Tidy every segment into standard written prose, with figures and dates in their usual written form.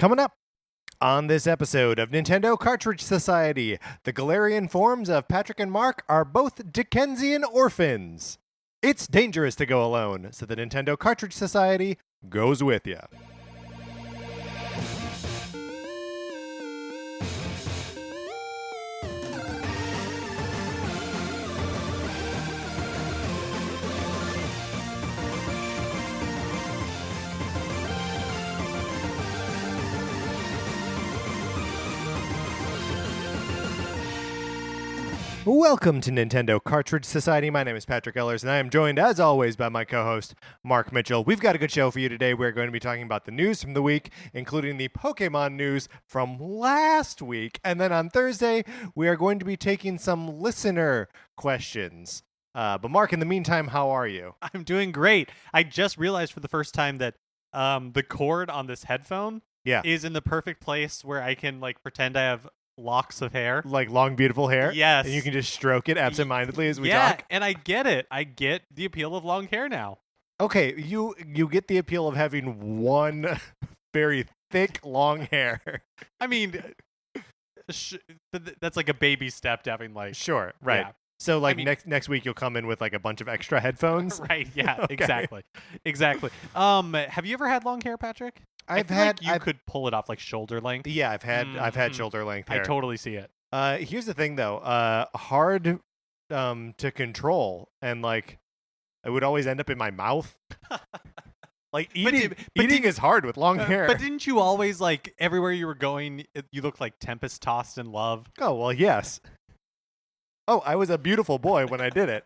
Coming up on this episode of Nintendo Cartridge Society, the Galarian forms of Patrick and Mark are both Dickensian orphans. It's dangerous to go alone, so the Nintendo Cartridge Society goes with you. Welcome to Nintendo Cartridge Society. My name is Patrick Ellers, and I am joined, as always, by my co-host, Mark Mitchell. We've got a good show for you today. We're going to be talking about the news from the week, including the Pokemon news from last week. And then on Thursday, we are going to be taking some listener questions. But Mark, in the meantime, how are you? I'm doing great. I just realized for the first time that the cord on this headphone is in the perfect place where I can pretend I have locks of hair, like long, beautiful hair. Yes, and you can just stroke it absentmindedly as we talk. And I get it. I get the appeal of long hair now. Okay, you get the appeal of having one very thick, long hair. I mean, that's like a baby step to having Sure, right. Yeah. So next week you'll come in with a bunch of extra headphones. Right. Yeah. Okay. Exactly. Have you ever had long hair, Patrick? I've could pull it off shoulder length. Yeah, I've had shoulder length hair. I totally see it. Here's the thing though, hard to control, and it would always end up in my mouth. Eating is hard with long hair. But didn't you always everywhere you were going, you looked like tempest tossed in love? Oh well, yes. Oh, I was a beautiful boy when I did it.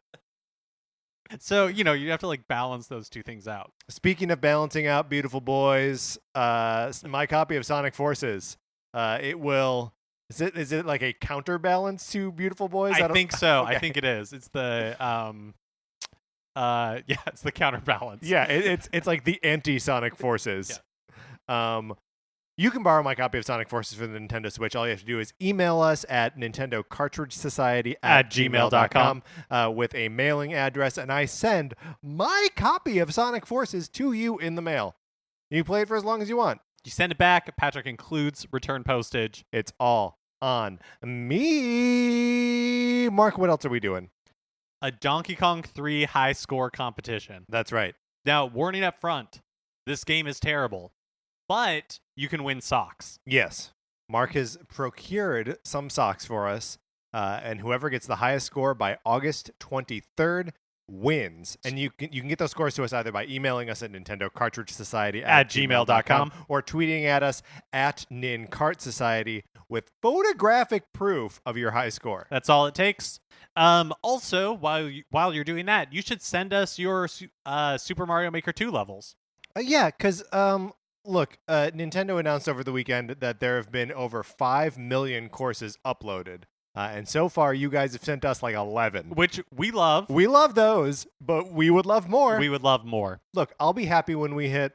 So, you have to balance those two things out. Speaking of balancing out beautiful boys, my copy of Sonic Forces, it will... Is it like a counterbalance to Beautiful Boys? I think so. Okay. I think it is. It's the it's the counterbalance. Yeah, it's like the anti-Sonic Forces. Yeah. You can borrow my copy of Sonic Forces for the Nintendo Switch. All you have to do is email us at nintendocartridgesociety@gmail.com with a mailing address, and I send my copy of Sonic Forces to you in the mail. You play it for as long as you want. You send it back. Patrick includes return postage. It's all on me. Mark, what else are we doing? A Donkey Kong 3 high score competition. That's right. Now, warning up front, this game is terrible. But you can win socks. Yes. Mark has procured some socks for us, and whoever gets the highest score by August 23rd wins. And you can get those scores to us either by emailing us at nintendocartridgesociety@gmail.com or tweeting at us at NinCartSociety with photographic proof of your high score. That's all it takes. Also, while you're doing that, you should send us your Super Mario Maker 2 levels. Yeah, because... Look, Nintendo announced over the weekend that there have been over 5 million courses uploaded. And so far, you guys have sent us 11. Which we love. We love those, but we would love more. We would love more. Look, I'll be happy when we hit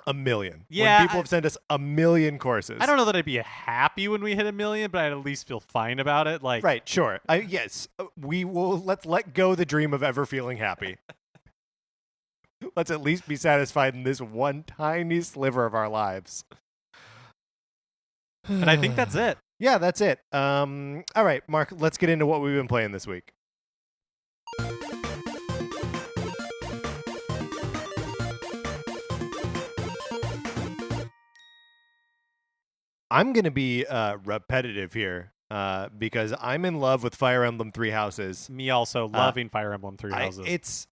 1 million. Yeah. When people have sent us 1 million courses. I don't know that I'd be happy when we hit 1 million, but I'd at least feel fine about it. Right, sure. Yes, we will. Let's let go the dream of ever feeling happy. Let's at least be satisfied in this one tiny sliver of our lives. And I think that's it. Yeah, that's it. All right, Mark, let's get into what we've been playing this week. I'm going to be repetitive here. Because I'm in love with Fire Emblem Three Houses. Me also loving Fire Emblem Three Houses. It's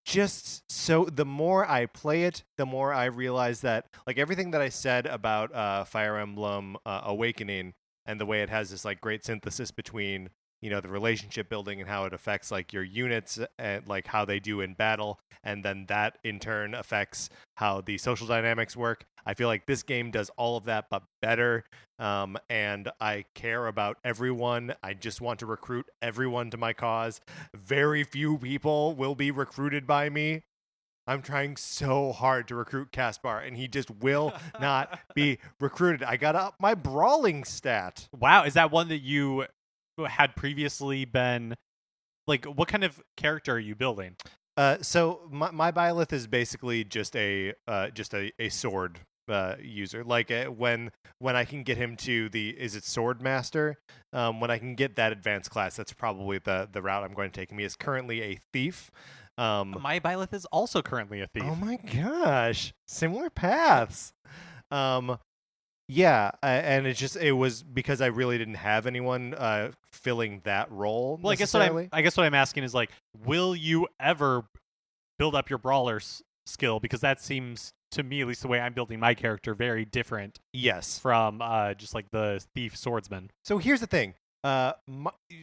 just so the more I play it, the more I realize that everything that I said about Fire Emblem Awakening and the way it has this great synthesis between the relationship building and how it affects your units and how they do in battle, and then that in turn affects how the social dynamics work. I feel like this game does all of that but better, and I care about everyone. I just want to recruit everyone to my cause. Very few people will be recruited by me. I'm trying so hard to recruit Caspar, and he just will not be recruited. I got up my brawling stat. Wow, is that one that you had previously been what kind of character are you building? So my Byleth is basically just a sword user. Like when I can get him to is it Sword Master? When I can get that advanced class, that's probably the route I'm going to take. He is currently a thief. My Byleth is also currently a thief. Oh my gosh, similar paths. Yeah, and it was because I really didn't have anyone filling that role. Well, I guess what I'm asking is like, will you ever build up your brawler skill? Because that seems to me, at least the way I'm building my character, very different. Yes, from just like the thief swordsman. So here's the thing: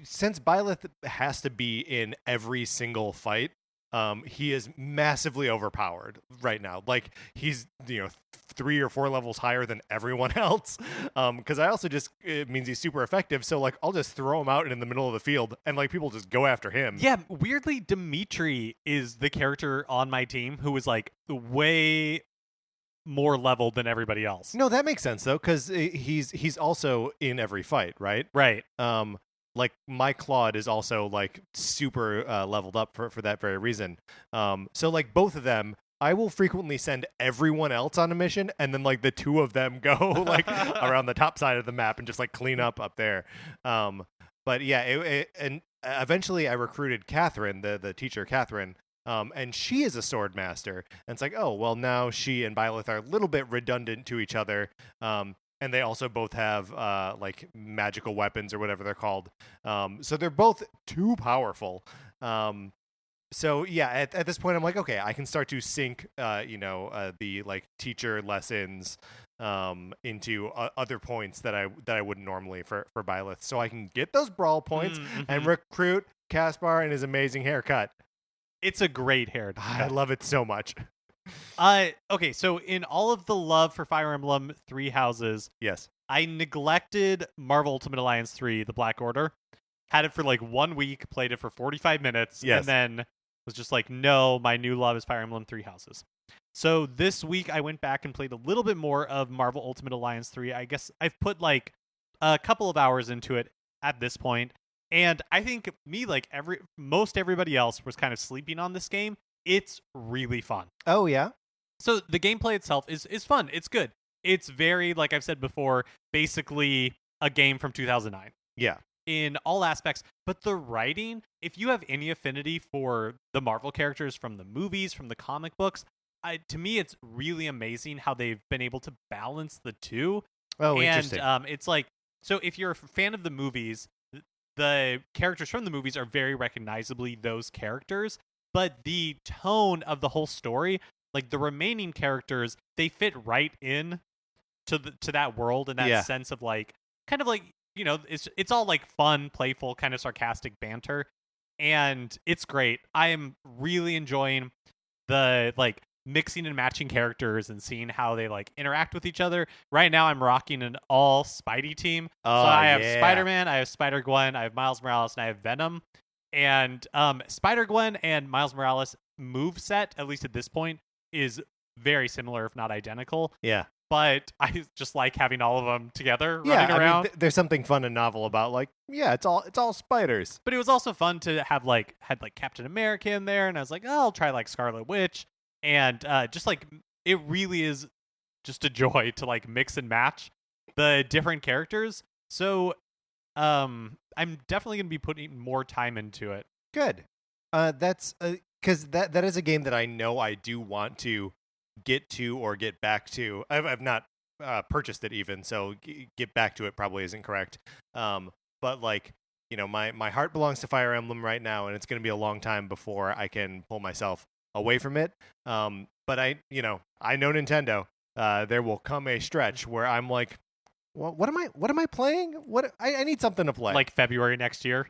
since Byleth has to be in every single fight, he is massively overpowered right now. Like he's 3 or 4 levels higher than everyone else. Because it means he's super effective. So like I'll just throw him out in the middle of the field and like people just go after him. Yeah, weirdly, Dimitri is the character on my team who is like way more leveled than everybody else. No, that makes sense though, because he's also in every fight, right? Right. Like my Claude is also like super leveled up for that very reason. So like both of them, I will frequently send everyone else on a mission, and then like the two of them go like around the top side of the map and just like clean up there. But yeah, and eventually I recruited Catherine, the teacher Catherine. And she is a sword master, and it's like, oh well, now she and Byleth are a little bit redundant to each other. And they also both have like magical weapons or whatever they're called. So they're both too powerful. So yeah, at this point, I'm like, okay, I can start to sync, the like teacher lessons into other points that I wouldn't normally for Byleth. So I can get those brawl points and recruit Caspar and his amazing haircut. It's a great haircut. I love it so much. Okay, so in all of the love for Fire Emblem 3 Houses, yes, I neglected Marvel Ultimate Alliance 3, The Black Order. Had it for like 1 week, played it for 45 minutes, yes. And then was just like, no, my new love is Fire Emblem 3 Houses. So this week I went back and played a little bit more of Marvel Ultimate Alliance 3. I guess I've put like a couple of hours into it at this point. And I think me, like most everybody else, was kind of sleeping on this game. It's really fun. Oh, yeah? So the gameplay itself is fun. It's good. It's very, like I've said before, basically a game from 2009. Yeah. In all aspects. But the writing, if you have any affinity for the Marvel characters from the movies, from the comic books, to me, it's really amazing how they've been able to balance the two. Oh, interesting. And it's like, so if you're a fan of the movies, the characters from the movies are very recognizably those characters, but the tone of the whole story, like the remaining characters, they fit right in to that world and that sense of like, kind of like, it's all like fun, playful, kind of sarcastic banter, and it's great. I am really enjoying the like mixing and matching characters and seeing how they like interact with each other. Right now I'm rocking an all Spidey team. So I have Spider-Man, I have Spider-Gwen, I have Miles Morales, and I have Venom. And Spider-Gwen and Miles Morales moveset, at least at this point, is very similar, if not identical. Yeah. But I just like having all of them together running around. I mean, there's something fun and novel about like, it's all spiders. But it was also fun to have had Captain America in there, and I was like, oh, I'll try like Scarlet Witch. And just like it really is just a joy to like mix and match the different characters. So I'm definitely going to be putting more time into it. Good. That's because that is a game that I know I do want to get to or get back to. I've not purchased it even, so get back to it probably isn't correct. But like, my heart belongs to Fire Emblem right now, and it's going to be a long time before I can pull myself away from it. But I know Nintendo. There will come a stretch where I'm like, what am I playing? What I need something to play. Like February next year.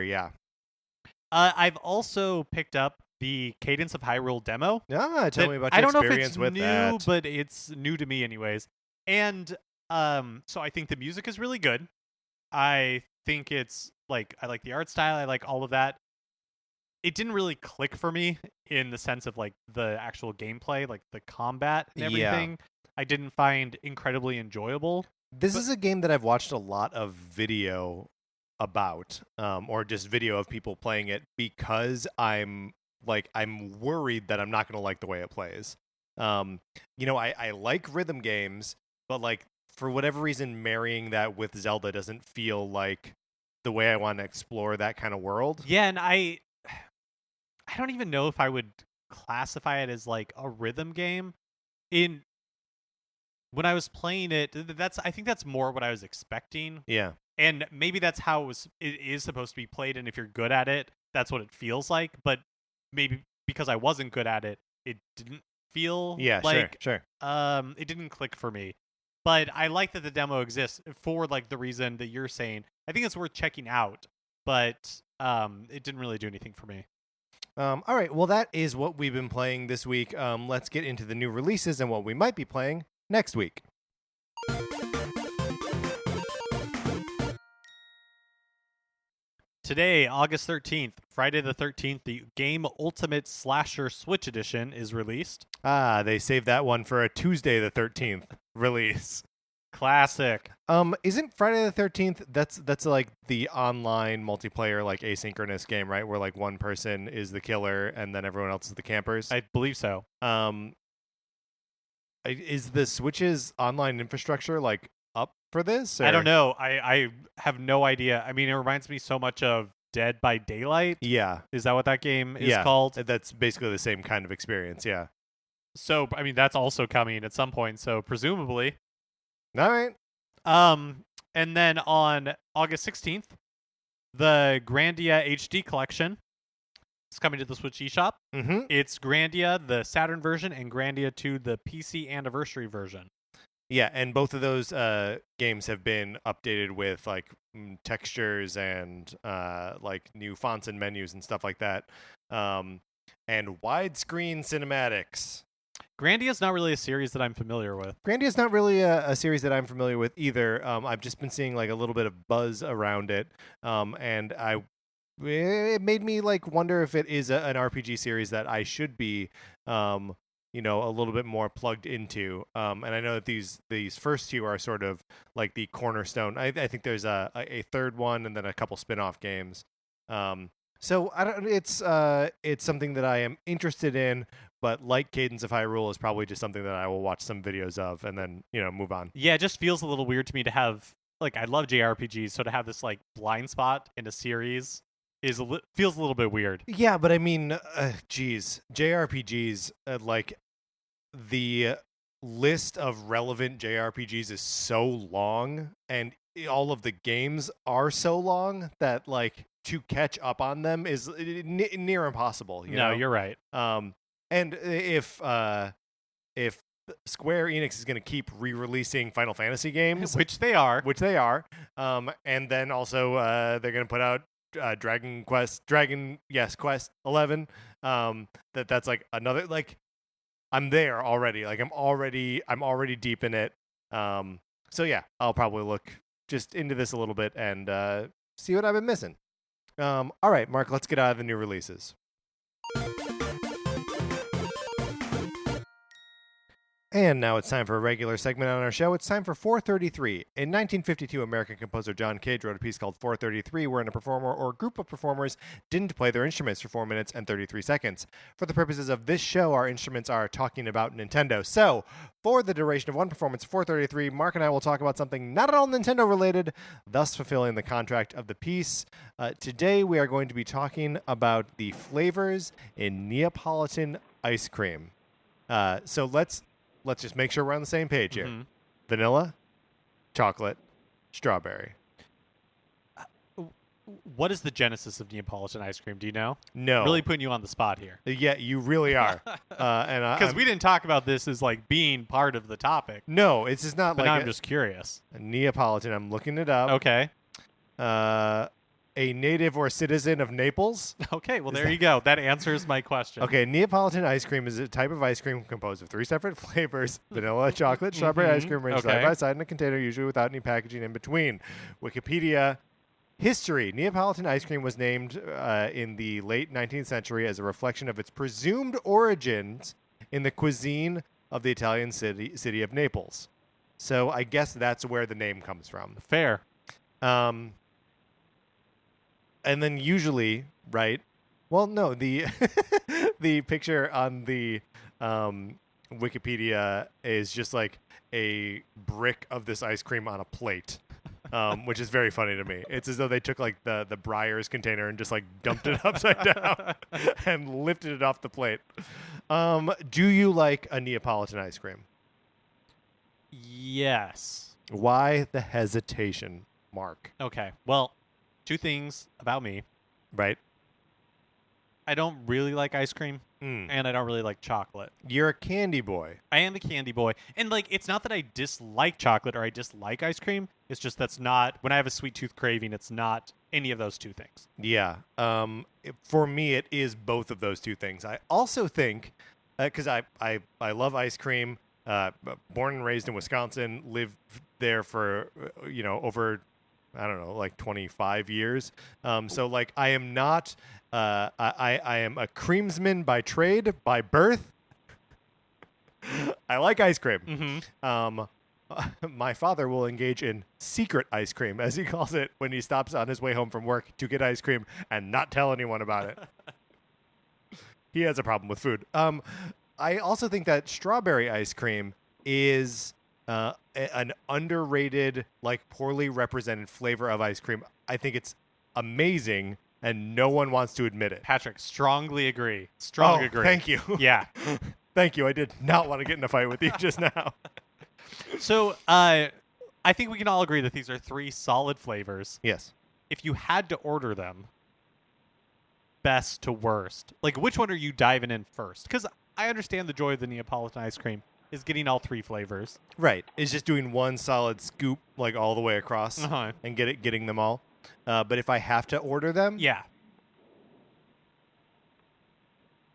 Yeah. I've also picked up the Cadence of Hyrule demo. Tell me about your experience with that. I don't know if it's new, but it's new to me anyways. And so I think the music is really good. I think it's like, I like the art style. I like all of that. It didn't really click for me in the sense of like the actual gameplay, like the combat and everything. Yeah. I didn't find incredibly enjoyable. This is a game that I've watched a lot of video about, or just video of people playing it, because I'm worried that I'm not going to like the way it plays. I like rhythm games, but like for whatever reason, marrying that with Zelda doesn't feel like the way I want to explore that kind of world. Yeah, and I don't even know if I would classify it as like a rhythm game. In When I was playing it, I think that's more what I was expecting. Yeah. And maybe that's how it is supposed to be played, and if you're good at it, that's what it feels like. But maybe because I wasn't good at it, it didn't feel like sure. it didn't click for me. But I like that the demo exists for like the reason that you're saying. I think it's worth checking out, but it didn't really do anything for me. All right, well, that is what we've been playing this week. Let's get into the new releases and what we might be playing next week. Today, August 13th, Friday the 13th, the Game Ultimate Slasher Switch Edition is released. They saved that one for a Tuesday the 13th release. Classic. Isn't Friday the 13th, that's like the online multiplayer, like asynchronous game, right? Where like one person is the killer and then everyone else is the campers? I believe so. Is the Switch's online infrastructure like up for this? Or? I don't know. I have no idea. I mean, it reminds me so much of Dead by Daylight. Yeah. Is that what that game is called? That's basically the same kind of experience, yeah. So, I mean, that's also coming at some point, so presumably. All right. And then on August 16th, the Grandia HD collection is coming to the Switch eShop. Mm-hmm. It's Grandia, the Saturn version, and Grandia 2, the PC Anniversary version. Yeah, and both of those games have been updated with like textures and like new fonts and menus and stuff like that, and widescreen cinematics. Grandia is not really a series that I'm familiar with. Grandia is not really a series that I'm familiar with either. I've just been seeing like a little bit of buzz around it, and it made me like wonder if it is an RPG series that I should be a little bit more plugged into. And I know that these first two are sort of like the cornerstone. I think there's a third one and then a couple spin-off games. So I don't. It's something that I am interested in, but like Cadence of Hyrule is probably just something that I will watch some videos of and then move on. Yeah, it just feels a little weird to me to have like I love JRPGs, so to have this like blind spot in a series feels a little bit weird. Yeah, but I mean, JRPGs like the list of relevant JRPGs is so long, and all of the games are so long that like to catch up on them is near impossible. No, you're right. And if Square Enix is going to keep re-releasing Final Fantasy games, which they are, and then also they're going to put out Quest 11. That's like another like I'm there already. Like I'm already deep in it. So yeah, I'll probably look just into this a little bit and see what I've been missing. All right, Mark, let's get out of the new releases. And now it's time for a regular segment on our show. It's time for 433. In 1952, American composer John Cage wrote a piece called 433, wherein a performer or group of performers didn't play their instruments for 4 minutes and 33 seconds. For the purposes of this show, our instruments are talking about Nintendo. So, for the duration of one performance, 433, Mark and I will talk about something not at all Nintendo related, thus fulfilling the contract of the piece. Today, we are going to be talking about the flavors in Neapolitan ice cream. So let's just make sure we're on the same page here. Mm-hmm. Vanilla, chocolate, strawberry. What is the genesis of Neapolitan ice cream? Do you know? No. Really putting you on the spot here. Yeah, you really are. Because we didn't talk about this as like being part of the topic. No, it's just not. But like now I'm just curious. Neapolitan. I'm looking it up. Okay. A native or citizen of Naples. Okay, well, there you go. That answers my question. Okay, Neapolitan ice cream is a type of ice cream composed of 3 separate flavors: vanilla, chocolate, strawberry ice cream, arranged side by side in a container, usually without any packaging in between. Wikipedia. History. Neapolitan ice cream was named in the late 19th century as a reflection of its presumed origins in the cuisine of the Italian city of Naples. So I guess that's where the name comes from. Fair. And then usually, right? Well, no, the the picture on the Wikipedia is just like a brick of this ice cream on a plate, which is very funny to me. It's as though they took like the Breyers container and just like dumped it upside down and lifted it off the plate. Do you like a Neapolitan ice cream? Yes. Why the hesitation, Mark? Okay. Well, two things about me. Right? I don't really like ice cream, and I don't really like chocolate. You're a candy boy. I am a candy boy. And, like, it's not that I dislike chocolate or I dislike ice cream. It's just that's not, when I have a sweet tooth craving, it's not any of those two things. Yeah. For me, it is both of those two things. I also think, because I love ice cream, born and raised in Wisconsin, lived there for, over, I don't know, like 25 years. So, like, I am not... I am a creamsman by trade, by birth. I like ice cream. My father will engage in secret ice cream, as he calls it, when he stops on his way home from work to get ice cream and not tell anyone about it. He has a problem with food. I also think that strawberry ice cream is an underrated, like poorly represented flavor of ice cream. I think it's amazing. And no one wants to admit it. Patrick, strongly agree. Agree. Thank you. Yeah. Thank you. I did not want to get in a fight with you just now. So, I think we can all agree that these are three solid flavors. Yes. If you had to order them, best to worst, like which one are you diving in first? Because I understand the joy of the Neapolitan ice cream is getting all three flavors. Right. It's just doing one solid scoop, like all the way across, and getting them all. But if I have to order them, yeah.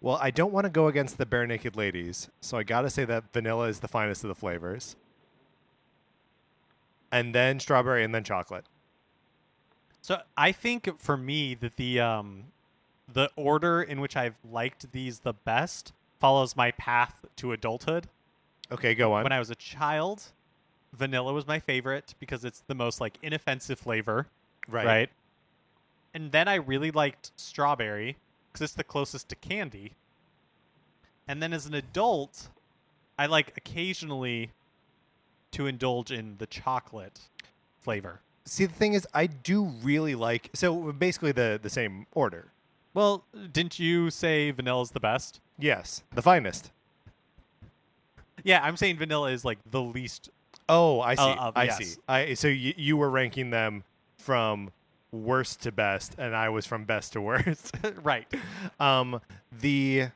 Well, I don't want to go against the Bare Naked Ladies, so I got to say that vanilla is the finest of the flavors. And then strawberry, and then chocolate. So I think for me that the order in which I've liked these the best follows my path to adulthood. Okay, go on. When I was a child, vanilla was my favorite because it's the most like inoffensive flavor. Right. And then I really liked strawberry because it's the closest to candy. And then as an adult, I like occasionally to indulge in the chocolate flavor. See, the thing is, I do really like... So basically the same order. Well, didn't you say vanilla's the best? Yes, the finest. Yeah, I'm saying vanilla is like the least... Oh, I see. Yes. I see. So you were ranking them from worst to best, and I was from best to worst. Right. The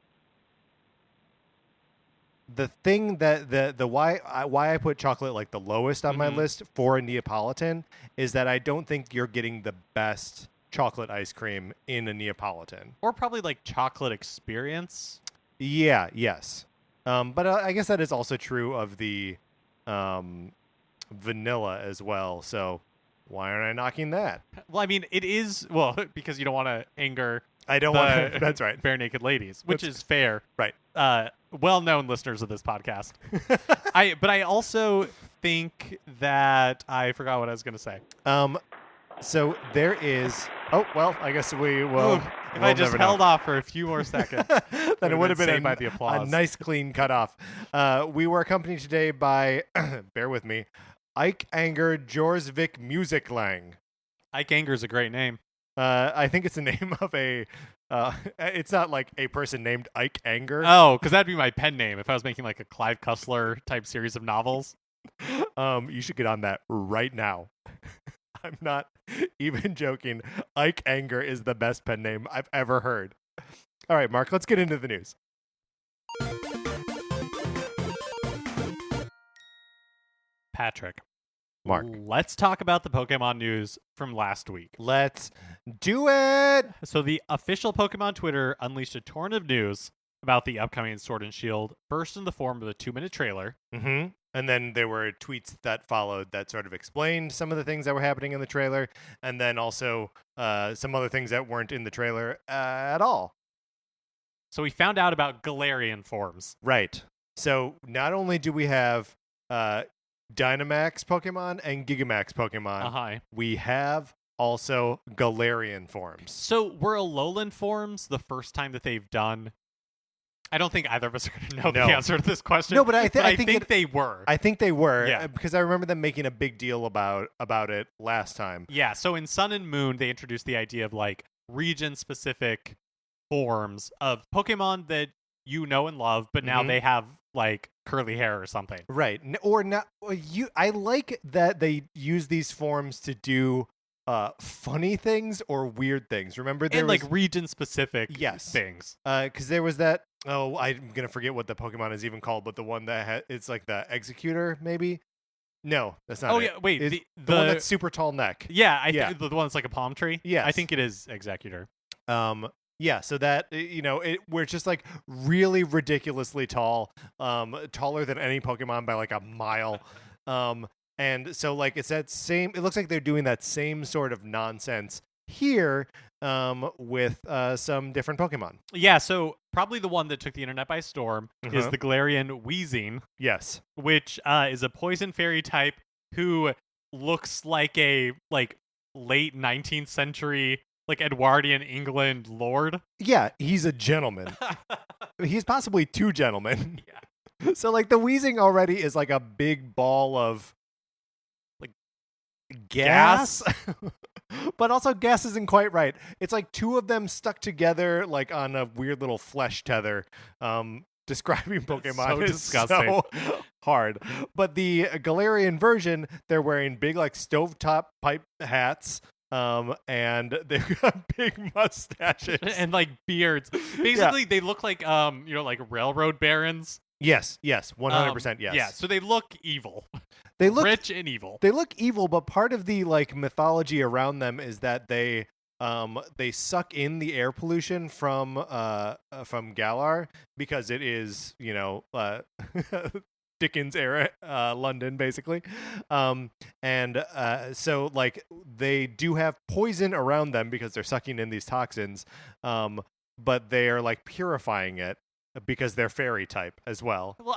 thing that the why I put chocolate like the lowest on my list for a Neapolitan is that I don't think you're getting the best chocolate ice cream in a Neapolitan. Or probably like chocolate experience. Yeah, yes. But I guess that is also true of the vanilla as well. So why aren't I knocking that? Well, I mean, it is, well, because you don't want to anger I don't want to, that's right. Bare Naked Ladies, which is fair. Right. Well-known listeners of this podcast. But I also think that I forgot what I was going to say. So there is... Oh, well, I guess we will... If I just held off for a few more seconds, then it would have been by the applause. A nice, clean cutoff. We were accompanied today by, bear with me, Ike Anger Jorsvik Musiclang. Ike Anger is a great name. I think it's the name of a... it's not like a person named Ike Anger. Oh, because that'd be my pen name if I was making like a Clive Cussler type series of novels. You should get on that right now. I'm not even joking. Ike Anger is the best pen name I've ever heard. All right, Mark, let's get into the news. Patrick. Mark. Let's talk about the Pokemon news from last week. Let's do it! So the official Pokemon Twitter unleashed a torrent of news about the upcoming Sword and Shield, first in the form of a 2-minute trailer. Mm-hmm. And then there were tweets that followed that sort of explained some of the things that were happening in the trailer, and then also some other things that weren't in the trailer at all. So we found out about Galarian forms. Right. So not only do we have Dynamax Pokemon and Gigamax Pokemon, we have also Galarian forms. So were Alolan forms the first time that they've done I don't think either of us are going to know No. the answer to this question. No, but I I think think they were. I think they were, Yeah. because I remember them making a big deal about it last time. Yeah, so in Sun and Moon, they introduced the idea of like region-specific forms of Pokemon that you know and love, but now Mhm. they have like curly hair or something. Right. Or not. I like that they use these forms to do funny things or weird things. Remember there And was like region-specific Yes. things. because there was that. Oh, I'm gonna forget what the Pokemon is even called, but the one that it's like the Executor, maybe. No, that's not. Oh it. yeah, wait, It's the one that's super tall neck. yeah, Yeah. the one that's like a palm tree. Yes. I think it is Executor. Yeah, so that we're just like really ridiculously tall, taller than any Pokemon by like a mile. And so like it's that same. It looks like they're doing that same sort of nonsense here, with some different Pokemon. Yeah, so probably the one that took the internet by storm is Uh-huh. the Galarian Wheezing, Yes. which is a poison fairy type who looks like a like late 19th century like Edwardian England lord. Yeah, he's a gentleman. He's possibly two gentlemen. Yeah. So like the Wheezing already is like a big ball of Like gas. But also gas isn't quite right. It's like two of them stuck together like on a weird little flesh tether. Describing Pokemon so is disgusting. so hard. But the Galarian version, they're wearing big like stovetop pipe hats. And they've got big mustaches. And like beards. Basically, they look like like railroad barons. Yes, 100% yes. Yeah, so they look evil. They look rich and evil. They look evil, but part of the like mythology around them is that they suck in the air pollution from Galar because it is, Dickens era London basically. So like they do have poison around them because they're sucking in these toxins. But they are like purifying it because they're fairy type as well. Well,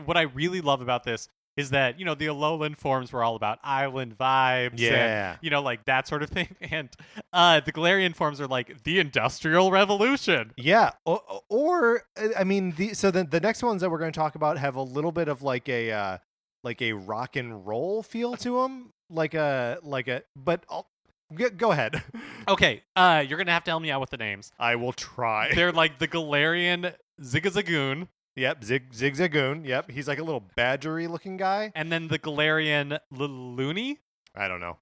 what I really love about this is that, the Alolan forms were all about island vibes. Yeah. And, like that sort of thing. And the Galarian forms are like the Industrial Revolution. Yeah. The next ones that we're going to talk about have a little bit of like a rock and roll feel to them. Go ahead. Okay. You're going to have to help me out with the names. I will try. They're like the Galarian Zigzagoon. Yep, Zigzagoon. Yep, he's like a little badgery looking guy. And then the Galarian Looney. I don't know.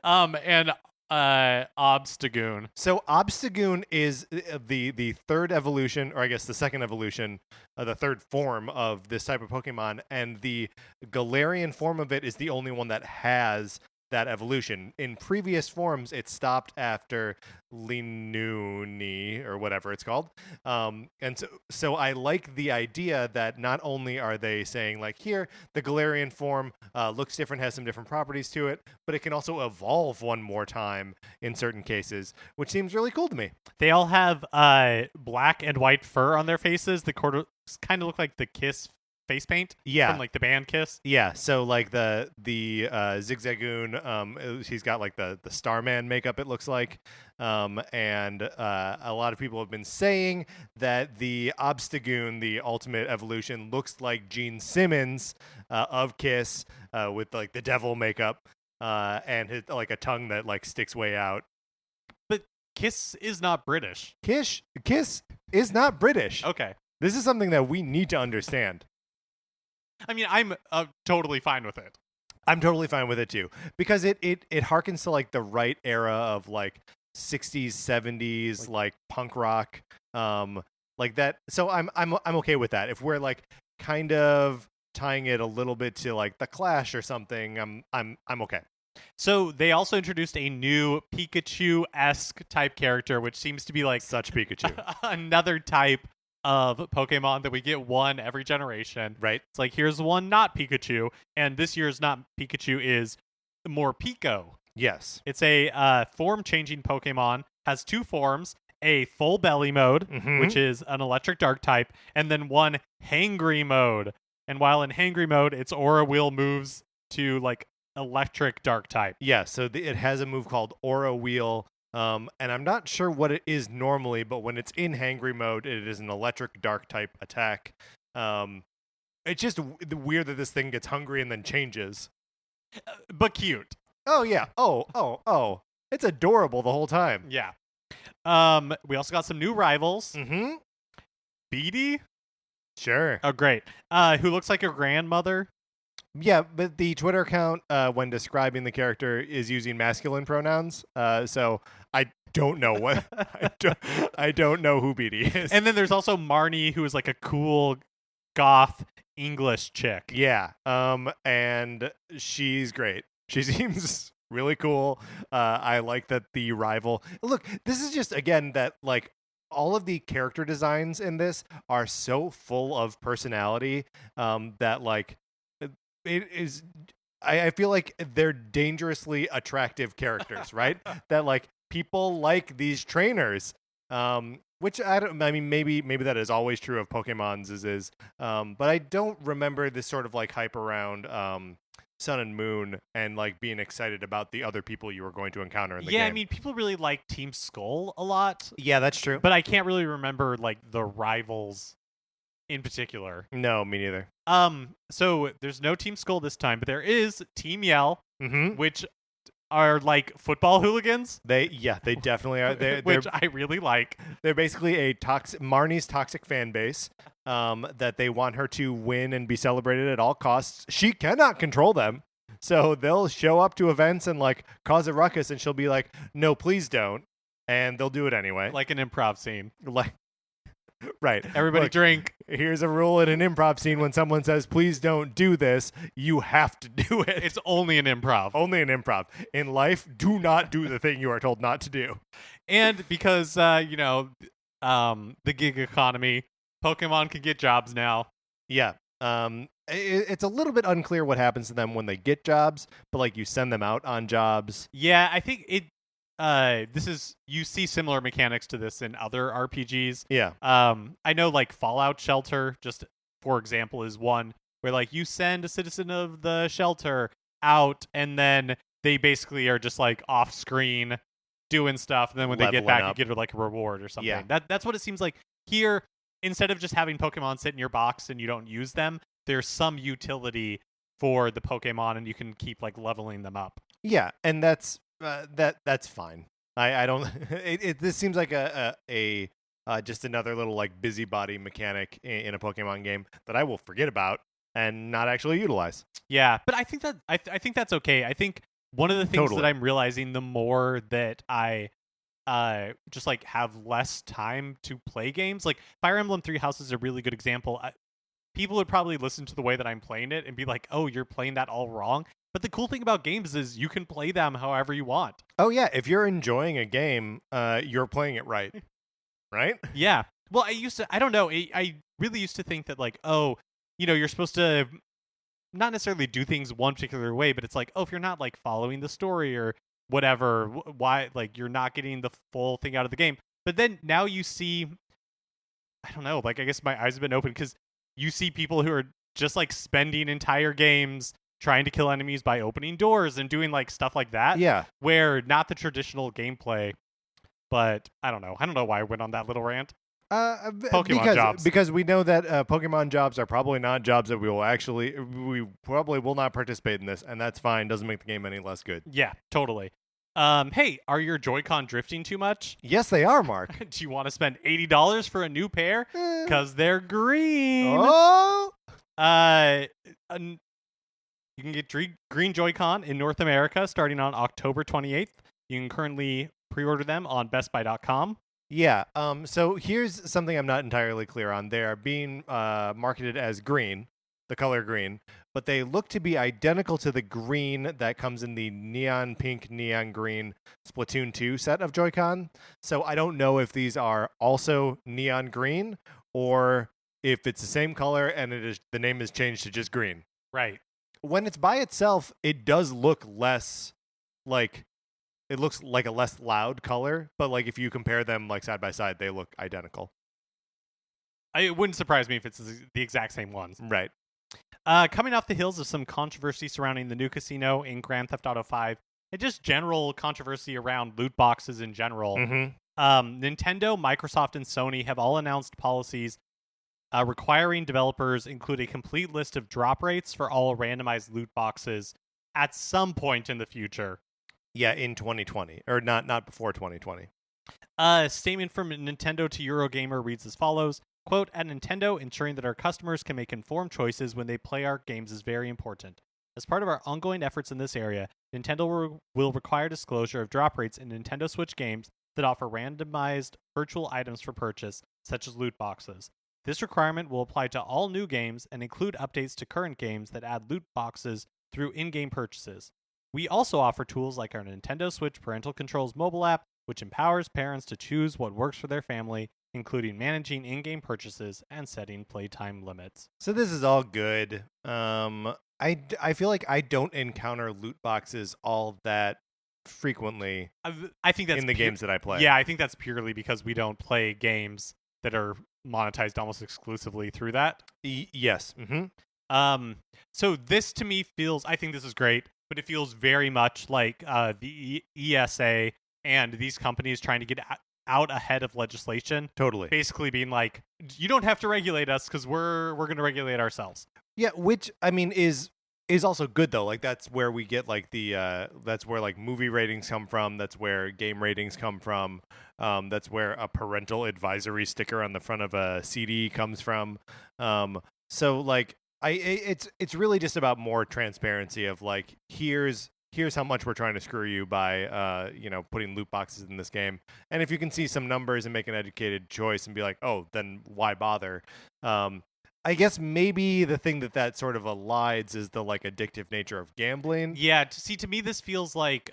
And Obstagoon. So Obstagoon is the third evolution, or I guess the second evolution, the third form of this type of Pokemon, and the Galarian form of it is the only one that has that evolution. In previous forms, it stopped after Linuni or whatever it's called. And so I like the idea that not only are they saying like here the Galarian form looks different, has some different properties to it, but it can also evolve one more time in certain cases, which seems really cool to me. They all have black and white fur on their faces. The kind of look like the Kiss face paint. Yeah. From like the band Kiss. Yeah, so like the Zigzagoon, he's got like the Starman makeup, it looks like. And a lot of people have been saying that the Obstagoon, the ultimate evolution, looks like Gene Simmons of Kiss with like the devil makeup and his, like a tongue that like sticks way out. But Kiss is not British. Kiss is not British. Okay. This is something that we need to understand. I mean, I'm totally fine with it. I'm totally fine with it too, because it harkens to like the right era of like 60s, 70s, like punk rock, like that. So I'm okay with that. If we're like kind of tying it a little bit to like the Clash or something, I'm okay. So they also introduced a new Pikachu-esque type character, which seems to be like Such Pikachu. another type of Pokemon that we get one every generation. Right. It's like, here's one not Pikachu, and this year's not Pikachu is more Pico. Yes. It's a form-changing Pokemon, has two forms, a full belly mode, which is an electric dark type, and then one hangry mode. And while in hangry mode, its aura wheel moves to like electric dark type. Yeah, so it has a move called Aura Wheel, And I'm not sure what it is normally, but when it's in hangry mode, it is an electric dark type attack. It's just weird that this thing gets hungry and then changes. But cute. Oh yeah. Oh. It's adorable the whole time. Yeah. We also got some new rivals. Mm-hmm. Beatty? Sure. Oh, great. Who looks like a grandmother. Yeah, but the Twitter account, when describing the character, is using masculine pronouns. So I don't know what I don't know who Beatty is. And then there's also Marnie, who is like a cool goth English chick. Yeah. And she's great. She seems really cool. I like that the rival. Look, this is just again that like all of the character designs in this are so full of personality that like it is. I feel like they're dangerously attractive characters, right? That like people like these trainers. Which I mean, maybe that is always true of Pokemon's but I don't remember this sort of like hype around Sun and Moon and like being excited about the other people you were going to encounter in the game. Yeah, I mean, people really like Team Skull a lot. Yeah, that's true. But I can't really remember like the rivals in particular. No, me neither. So there's no Team Skull this time, but there is Team Yell, Mm-hmm. which are like football hooligans. They definitely are. Which I really like. They're basically a Marnie's toxic fan base that they want her to win and be celebrated at all costs. She cannot control them. So they'll show up to events and like cause a ruckus and she'll be like, "No, please don't." And they'll do it anyway. Like an improv scene. Like right. Everybody Look, drink. Here's a rule in an improv scene: when someone says, "Please don't do this," you have to do it. It's only an improv. Only an improv. In life, do not do the thing you are told not to do. And because the gig economy, Pokemon can get jobs now. Yeah. It's a little bit unclear what happens to them when they get jobs, but like you send them out on jobs. Yeah, I think it you see similar mechanics to this in other RPGs. Yeah. I know like Fallout Shelter, just for example, is one where like you send a citizen of the shelter out and then they basically are just like off screen doing stuff, and then when they get Leveling back up. you get like a reward or something. Yeah. That's what it seems like here. Instead of just having Pokemon sit in your box and you don't use them, there's some utility for the Pokemon and you can keep like leveling them up. Yeah, and that's fine. I don't. This seems like a just another little like busybody mechanic in a Pokemon game that I will forget about and not actually utilize. Yeah, but I think that I think that's okay. I think one of the things Totally. that I'm realizing the more that I just like have less time to play games, like Fire Emblem Three Houses is a really good example. People would probably listen to the way that I'm playing it and be like, "Oh, you're playing that all wrong." But the cool thing about games is you can play them however you want. Oh yeah, if you're enjoying a game, you're playing it right, right? Yeah. Well, I don't know. I really used to think that like, oh, you're supposed to not necessarily do things one particular way, but it's like, oh, if you're not like following the story or whatever, why like you're not getting the full thing out of the game. But then now you see, I don't know, like I guess my eyes have been opened because you see people who are just like spending entire games trying to kill enemies by opening doors and doing like stuff like that. Yeah. Where not the traditional gameplay, but I don't know. I don't know why I went on that little rant. Pokemon jobs. Because we know that Pokemon jobs are probably not jobs that we probably will not participate in this, and that's fine. Doesn't make the game any less good. Yeah, totally. Hey, are your Joy-Con drifting too much? Yes, they are, Mark. Do you want to spend $80 for a new pair? Because they're green. Oh! You can get green Joy-Con in North America starting on October 28th. You can currently pre-order them on bestbuy.com. Yeah. So here's something I'm not entirely clear on. They are being marketed as green, the color green, but they look to be identical to the green that comes in the neon pink, neon green Splatoon 2 set of Joy-Con. So I don't know if these are also neon green or if it's the same color and the name is changed to just green. Right. When it's by itself, it does look less like it looks like a less loud color, but like if you compare them like side by side, they look identical. It wouldn't surprise me if it's the exact same ones. Right. Coming off the heels of some controversy surrounding the new casino in Grand Theft Auto 5 and just general controversy around loot boxes in general. Nintendo, Microsoft, and Sony have all announced policies requiring developers include a complete list of drop rates for all randomized loot boxes at some point in the future. Yeah, in 2020, or not before 2020. A statement from Nintendo to Eurogamer reads as follows. Quote, at Nintendo, ensuring that our customers can make informed choices when they play our games is very important. As part of our ongoing efforts in this area, Nintendo will require disclosure of drop rates in Nintendo Switch games that offer randomized virtual items for purchase, such as loot boxes. This requirement will apply to all new games and include updates to current games that add loot boxes through in-game purchases. We also offer tools like our Nintendo Switch Parental Controls mobile app, which empowers parents to choose what works for their family, including managing in-game purchases and setting playtime limits. So this is all good. I feel like I don't encounter loot boxes all that frequently. I think that's in the games that I play. Yeah, I think that's purely because we don't play games that are monetized almost exclusively through that. Yes. So this to me feels, I think this is great, but it feels very much like the ESA and these companies trying to get out ahead of legislation. Totally. Basically being like, you don't have to regulate us because we're going to regulate ourselves. Yeah, which I mean is also good though. Like that's where we get like the that's where like movie ratings come from. That's where game ratings come from. That's where a parental advisory sticker on the front of a CD comes from. So like it's really just about more transparency of like here's how much we're trying to screw you by putting loot boxes in this game. And if you can see some numbers and make an educated choice and be like, oh, then why bother? I guess maybe the thing that sort of elides is the like addictive nature of gambling. Yeah, to me this feels like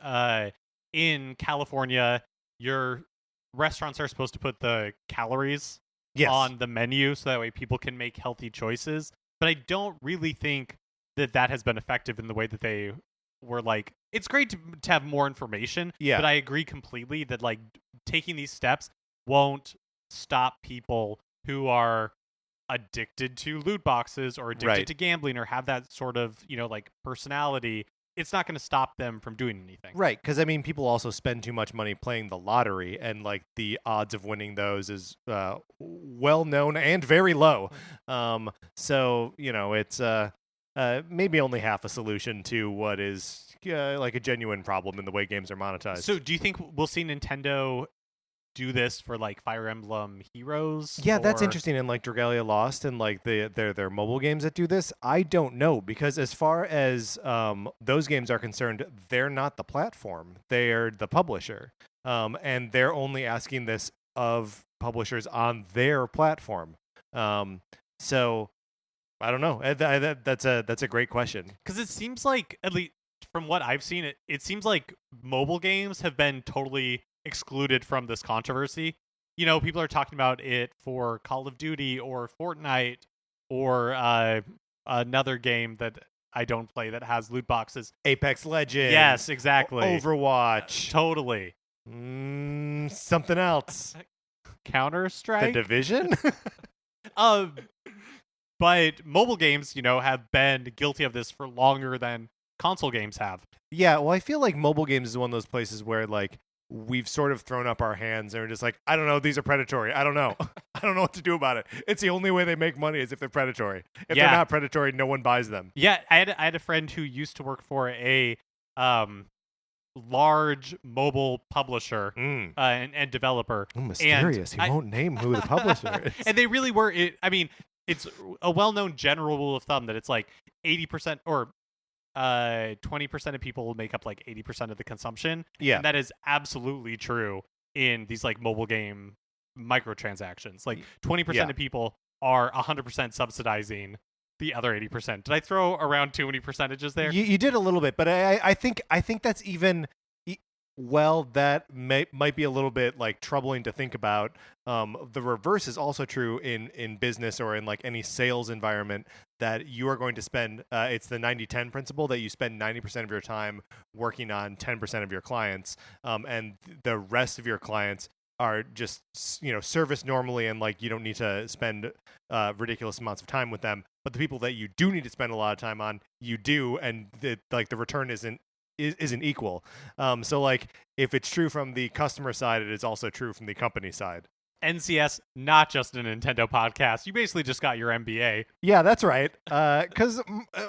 in California, your restaurants are supposed to put the calories on the menu so that way people can make healthy choices. But I don't really think that has been effective in the way that they were like, it's great to have more information, but I agree completely that like taking these steps won't stop people who are addicted to loot boxes or addicted to gambling or have that sort of, like personality. It's not going to stop them from doing anything. Right, because I mean, people also spend too much money playing the lottery, and like the odds of winning those is well known and very low. So it's maybe only half a solution to what is like a genuine problem in the way games are monetized. So do you think we'll see Nintendo do this for like Fire Emblem Heroes? Yeah, that's interesting. And like Dragalia Lost and like their mobile games that do this, I don't know, because as far as those games are concerned, they're not the platform; they're the publisher, and they're only asking this of publishers on their platform. So I don't know. That's a great question, because it seems like, at least from what I've seen, it seems like mobile games have been totally excluded from this controversy. People are talking about it for Call of Duty or Fortnite or another game that I don't play that has loot boxes. Apex Legends. Yes, exactly. Overwatch. Totally. Something else. Counter-Strike? The Division? But mobile games, have been guilty of this for longer than console games have. Yeah, well, I feel like mobile games is one of those places where like we've sort of thrown up our hands and we're just like, I don't know, these are predatory. I don't know. I don't know what to do about it. It's the only way they make money is if they're predatory. If they're not predatory, no one buys them. Yeah, I had a friend who used to work for a large mobile publisher and developer. Oh, mysterious. He won't name who the publisher is. And they really were. It's a well-known general rule of thumb that it's like 80% or 20% of people will make up like 80% of the consumption. Yeah. And that is absolutely true in these like mobile game microtransactions. Like 20% of people are 100% subsidizing the other 80%. Did I throw around too many percentages there? You did a little bit, but I think that's even that might be a little bit like troubling to think about. The reverse is also true in business or in like any sales environment, that you are going to spend it's the 90-10 principle, that you spend 90% of your time working on 10% of your clients, and the rest of your clients are just service normally, and like you don't need to spend ridiculous amounts of time with them. But the people that you do need to spend a lot of time on, you do, and the return isn't isn't equal. So like if it's true from the customer side, it is also true from the company side. NCS, not just a Nintendo podcast. You basically just got your MBA. Yeah, that's right. Because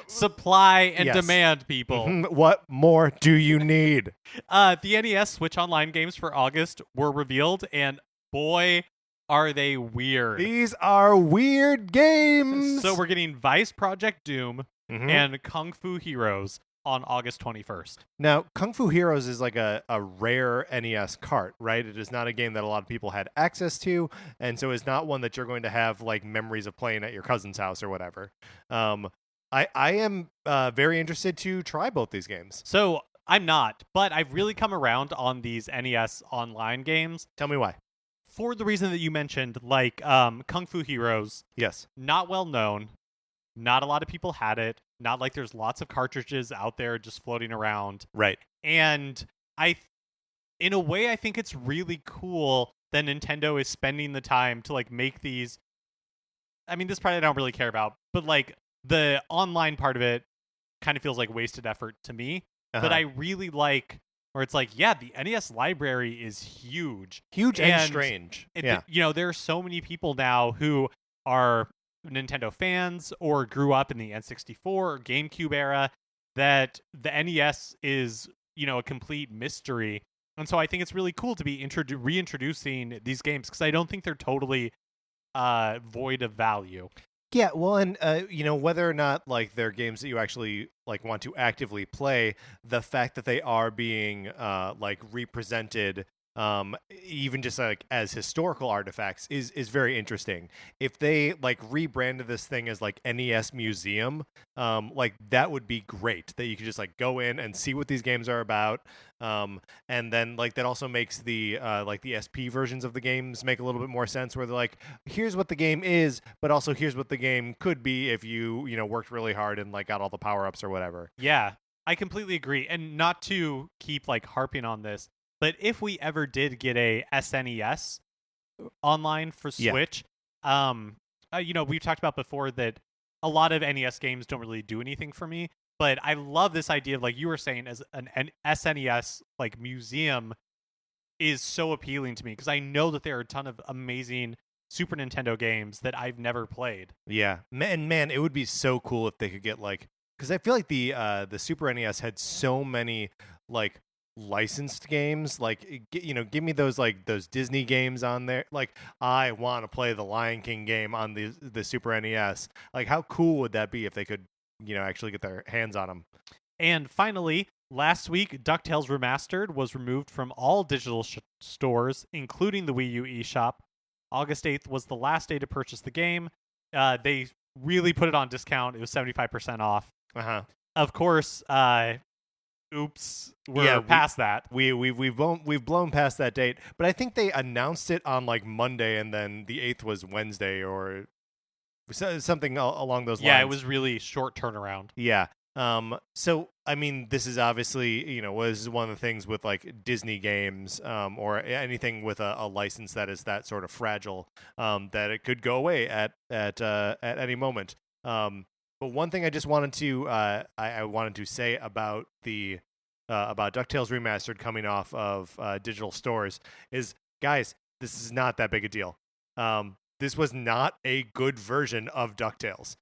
Supply and yes. demand, people. What more do you need? The NES Switch Online games for August were revealed, and boy, are they weird. These are weird games. So we're getting Vice Project Doom and Kung Fu Heroes on August 21st. Now, Kung Fu Heroes is like a rare NES cart, right? It is not a game that a lot of people had access to, and so it's not one that you're going to have like memories of playing at your cousin's house or whatever. I am very interested to try both these games. So I'm not, but I've really come around on these NES online games. Tell me why. For the reason that you mentioned, like Kung Fu Heroes. Yes. Not well known. Not a lot of people had it. Not like there's lots of cartridges out there just floating around. Right. And in a way, I think it's really cool that Nintendo is spending the time to like make these. I mean, this part I don't really care about, but like the online part of it kind of feels like wasted effort to me. But I really like where it's like, yeah, the NES library is huge. Huge and strange. There are so many people now who are Nintendo fans or grew up in the N64 or GameCube era that the NES is, a complete mystery. And so I think it's really cool to be reintroducing these games because I don't think they're totally void of value. Yeah, well, and whether or not like they're games that you actually like want to actively play, the fact that they are being like represented, even just like as historical artifacts, is very interesting. If they like rebranded this thing as like NES Museum, like that would be great. That you could just like go in and see what these games are about. And then like that also makes the like the SP versions of the games make a little bit more sense, where they're like, here's what the game is, but also here's what the game could be if you worked really hard and like got all the power-ups or whatever. Yeah, I completely agree. And not to keep like harping on this, but if we ever did get a SNES online for Switch, we've talked about before that a lot of NES games don't really do anything for me. But I love this idea of, like you were saying, as an SNES like museum is so appealing to me because I know that there are a ton of amazing Super Nintendo games that I've never played. Yeah, man, it would be so cool if they could get like, because I feel like the Super NES had so many like licensed games, like give me those like those Disney games on there. Like I want to play the Lion King game on the Super NES. Like how cool would that be if they could actually get their hands on them? And finally, last week, DuckTales Remastered was removed from all digital stores, including the Wii U eShop. August 8th was the last day to purchase the game. They really put it on discount. It was 75% off. Of course, oops, we're past that. We've blown past that date, but I think they announced it on like Monday, and then the 8th was Wednesday or something along those lines. Yeah, it was really short turnaround. Yeah. So I mean, this is obviously was one of the things with like Disney games, or anything with a license that is that sort of fragile, that it could go away at any moment. But one thing I just wanted to I wanted to say about the about DuckTales Remastered coming off of digital stores is, guys, this is not that big a deal. This was not a good version of DuckTales.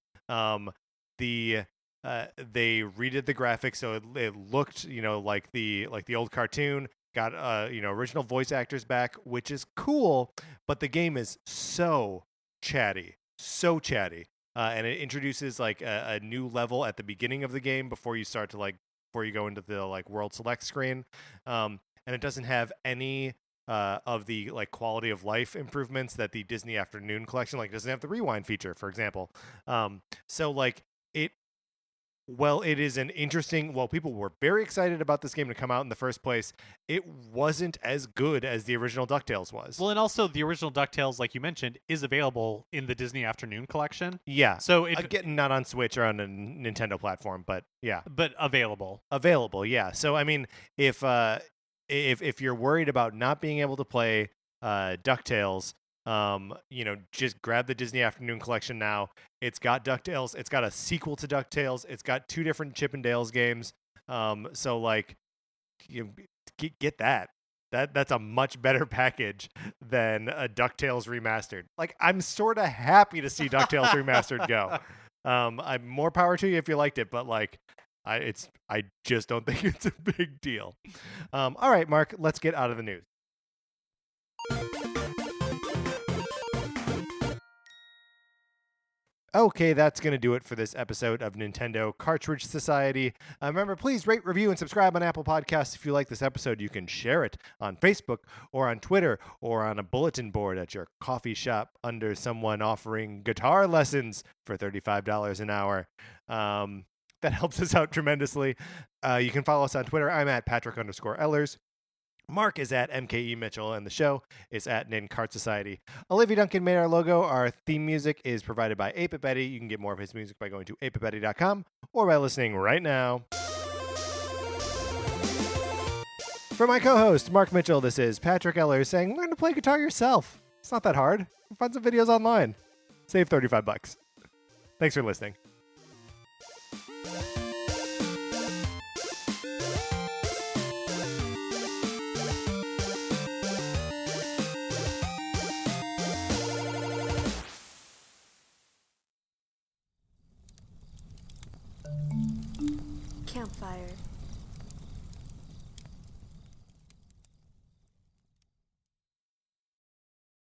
They redid the graphics so it looked, like the old cartoon. Got original voice actors back, which is cool, but the game is so chatty, and it introduces like a new level at the beginning of the game before you go into the like world select screen, and it doesn't have any of the like quality of life improvements that the Disney Afternoon collection, like, doesn't have the rewind feature, for example. So like it is an interesting, people were very excited about this game to come out in the first place. It wasn't as good as the original DuckTales was. Well, and also the original DuckTales, like you mentioned, is available in the Disney Afternoon collection. Yeah. So again, not on Switch or on a Nintendo platform, but yeah. But available. Available, yeah. So I mean, if you're worried about not being able to play DuckTales, just grab the Disney Afternoon collection now. It's got DuckTales. It's got a sequel to DuckTales. It's got 2 different Chip and Dale's games. So like, you get that. That's a much better package than a DuckTales remastered. Like, I'm sort of happy to see DuckTales remastered go. I'm more power to you if you liked it, but like, I just don't think it's a big deal. All right, Mark, let's get out of the news. Okay, that's going to do it for this episode of Nintendo Cartridge Society. Remember, please rate, review, and subscribe on Apple Podcasts. If you like this episode, you can share it on Facebook or on Twitter or on a bulletin board at your coffee shop under someone offering guitar lessons for $35 an hour. That helps us out tremendously. You can follow us on Twitter. I'm at Patrick_Ellers. Mark is at MKE Mitchell, and the show is at Nin Cart Society. Olivia Duncan made our logo. Our theme music is provided by 8-Bit Betty. You can get more of his music by going to 8bitbetty.com or by listening right now. For my co-host, Mark Mitchell, this is Patrick Eller saying, learn to play guitar yourself. It's not that hard. Find some videos online. Save $35. Thanks for listening. Campfire.